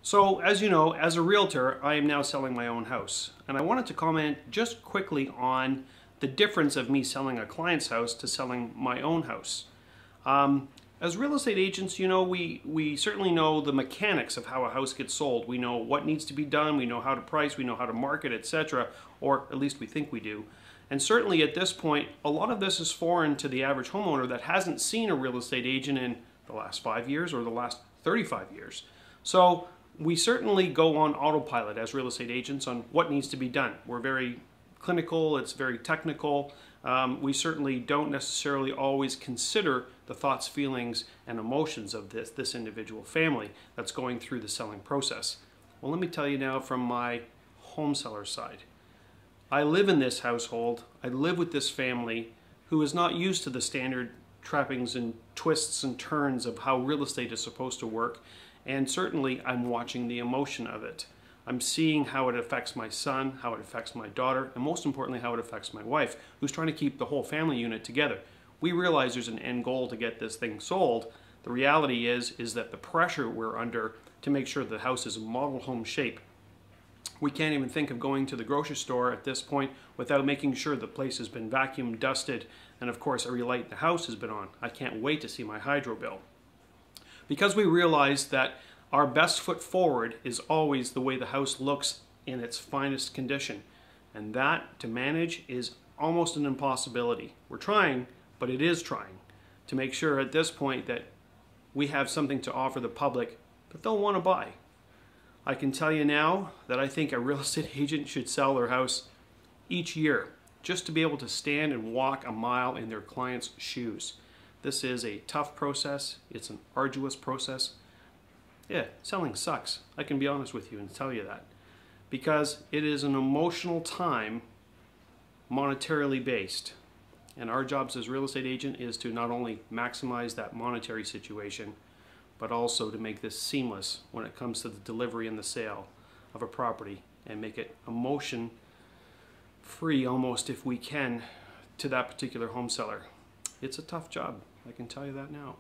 So, as you know, as a realtor, I am now selling my own house. And I wanted to comment just quickly on the difference of me selling a client's house to selling my own house. As real estate agents, you know, we certainly know the mechanics of how a house gets sold. We know what needs to be done, we know how to price, we know how to market, etc., or at least we think we do. And certainly at this point, a lot of this is foreign to the average homeowner that hasn't seen a real estate agent in the last 5 years or the last 35 years. So we certainly go on autopilot as real estate agents on what needs to be done. We're very clinical, it's very technical. We certainly don't necessarily always consider the thoughts, feelings, and emotions of this individual family that's going through the selling process. Well, let me tell you now from my home seller side. I live in this household, I live with this family who is not used to the standard trappings and twists and turns of how real estate is supposed to work, and certainly I'm watching the emotion of it. I'm seeing how it affects my son, how it affects my daughter, and most importantly how it affects my wife, who's trying to keep the whole family unit together. We realize there's an end goal to get this thing sold. The reality is that the pressure we're under to make sure the house is a model home shape. We can't even think of going to the grocery store at this point without making sure the place has been vacuumed, dusted, and of course every light in the house has been on. I can't wait to see my hydro bill. Because we realize that our best foot forward is always the way the house looks in its finest condition. And that, to manage, is almost an impossibility. We're trying, but it is trying, to make sure at this point that we have something to offer the public that they'll want to buy. I can tell you now that I think a real estate agent should sell their house each year just to be able to stand and walk a mile in their client's shoes. This is a tough process. It's an arduous process. Yeah, selling sucks. I can be honest with you and tell you that. Because it is an emotional time, monetarily based. And our jobs as real estate agent is to not only maximize that monetary situation, but also to make this seamless when it comes to the delivery and the sale of a property and make it emotion free almost if we can to that particular home seller. It's a tough job, I can tell you that now.